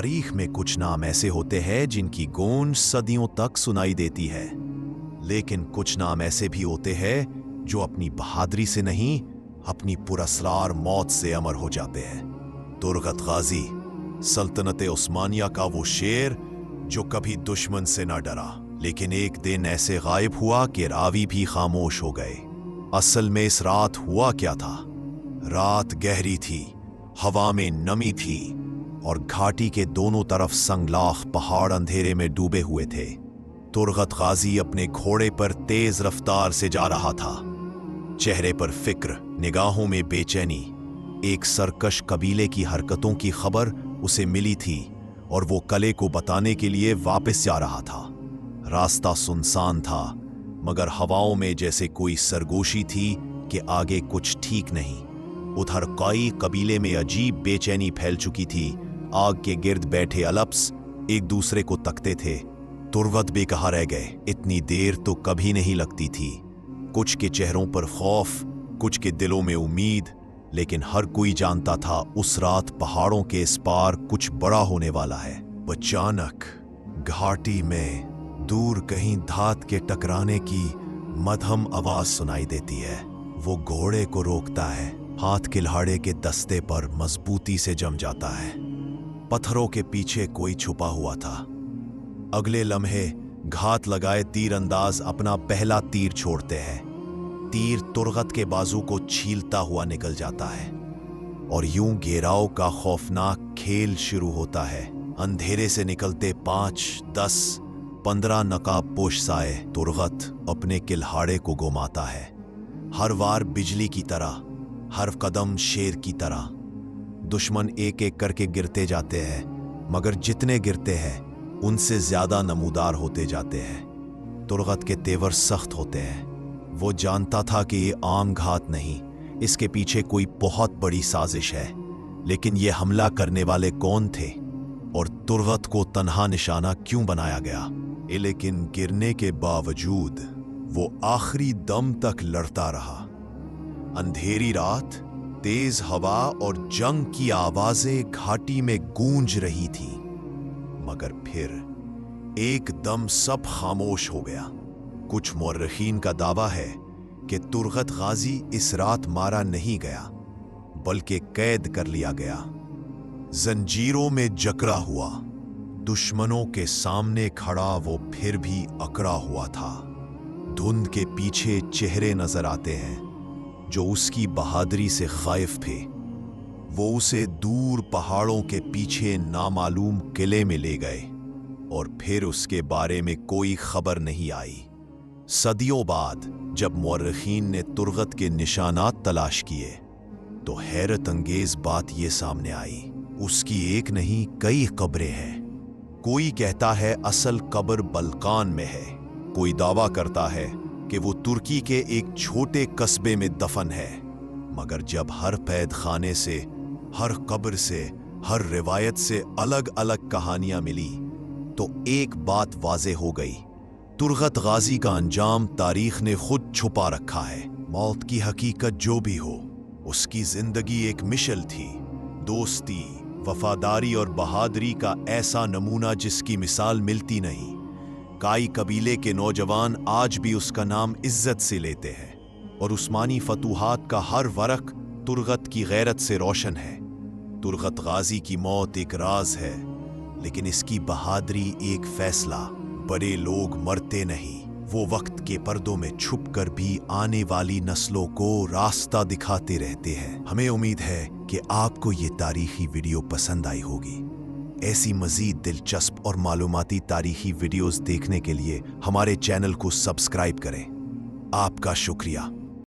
तारीख में कुछ नाम ऐसे होते हैं जिनकी गूंज सदियों तक सुनाई देती है, लेकिन कुछ नाम ऐसे भी होते हैं जो अपनी बहादुरी से नहीं, अपनी पुरअसरार मौत से अमर हो जाते हैं। तुरगत गाजी, सल्तनत उस्मानिया का वो शेर जो कभी दुश्मन से न डरा, लेकिन एक दिन ऐसे गायब हुआ कि रावी भी खामोश हो गए। असल में इस रात हुआ क्या था? रात गहरी थी, हवा में नमी थी और घाटी के दोनों तरफ संगलाख पहाड़ अंधेरे में डूबे हुए थे। तुरगत गाजी अपने घोड़े पर तेज रफ्तार से जा रहा था, चेहरे पर फिक्र, निगाहों में बेचैनी। एक सरकश कबीले की हरकतों की खबर उसे मिली थी और वो कले को बताने के लिए वापस जा रहा था। रास्ता सुनसान था, मगर हवाओं में जैसे कोई सरगोशी थी कि आगे कुछ ठीक नहीं। उधर कई कबीले में अजीब बेचैनी फैल चुकी थी। आग के गिर्द बैठे अलप्स एक दूसरे को तकते थे। तुरगत बेकहा रह गए। इतनी देर तो कभी नहीं लगती थी। कुछ के चेहरों पर खौफ, कुछ के दिलों में उम्मीद, लेकिन हर कोई जानता था उस रात पहाड़ों के इस पार कुछ बड़ा होने वाला है। अचानक घाटी में दूर कहीं धात के टकराने की मध्यम आवाज सुनाई देती है। वो घोड़े को रोकता है, हाथ किल्हाड़े के दस्ते पर मजबूती से जम जाता है। पत्थरों के पीछे कोई छुपा हुआ था। अगले लम्हे घात लगाए तीरंदाज अपना पहला तीर छोड़ते हैं। तीर तुरगत के बाजू को छीलता हुआ निकल जाता है और यूं घेराव का खौफनाक खेल शुरू होता है। अंधेरे से निकलते 5, 10, 15 नकाबपोश साए तुरगत अपने किल्हाड़े को घुमाता है। हर वार बिजली की तरह, हर कदम शेर की तरह। दुश्मन एक एक करके गिरते जाते हैं, मगर जितने गिरते हैं उनसे ज्यादा नमूदार होते जाते हैं। तुरगत के तेवर सख्त होते हैं। वो जानता था कि ये आम घात नहीं, इसके पीछे कोई बहुत बड़ी साजिश है। लेकिन ये हमला करने वाले कौन थे और तुरगत को तन्हा निशाना क्यों बनाया गया? लेकिन गिरने के बावजूद वो आखिरी दम तक लड़ता रहा। अंधेरी रात, तेज हवा और जंग की आवाजें घाटी में गूंज रही थी, मगर फिर एकदम सब खामोश हो गया। कुछ मुअर्रिखीन का दावा है कि तुरगत गाजी इस रात मारा नहीं गया, बल्कि कैद कर लिया गया। जंजीरों में जकड़ा हुआ, दुश्मनों के सामने खड़ा वो फिर भी अकड़ा हुआ था। धुंध के पीछे चेहरे नजर आते हैं जो उसकी बहादुरी से खाइफ थे। वो उसे दूर पहाड़ों के पीछे नामालूम किले में ले गए और फिर उसके बारे में कोई खबर नहीं आई। सदियों बाद जब मुअर्रिखीन ने तुरगत के निशानात तलाश किए तो हैरत अंगेज बात ये सामने आई, उसकी एक नहीं कई कब्रें हैं। कोई कहता है असल कब्र बल्कान में है, कोई दावा करता है कि वो तुर्की के एक छोटे कस्बे में दफन है। मगर जब हर पैद खाने से, हर कब्र से, हर रिवायत से अलग अलग कहानियां मिली तो एक बात वाज़े हो गई, तुरगत गाजी का अंजाम तारीख ने खुद छुपा रखा है। मौत की हकीकत जो भी हो, उसकी जिंदगी एक मिशल थी, दोस्ती, वफादारी और बहादुरी का ऐसा नमूना जिसकी मिसाल मिलती नहीं। काई कबीले के नौजवान आज भी उसका नाम इज्जत से लेते हैं और उस्मानी फतूहात का हर वरक तुरगत की गैरत से रोशन है। तुरगत गाजी की मौत एक राज है, लेकिन इसकी बहादुरी एक फैसला। बड़े लोग मरते नहीं, वो वक्त के पर्दों में छुप कर भी आने वाली नस्लों को रास्ता दिखाते रहते हैं। हमें उम्मीद है कि आपको ये तारीखी वीडियो पसंद आई होगी। ऐसी मजीद दिलचस्प और मालूमाती तारीखी वीडियोस देखने के लिए हमारे चैनल को सब्सक्राइब करें। आपका शुक्रिया।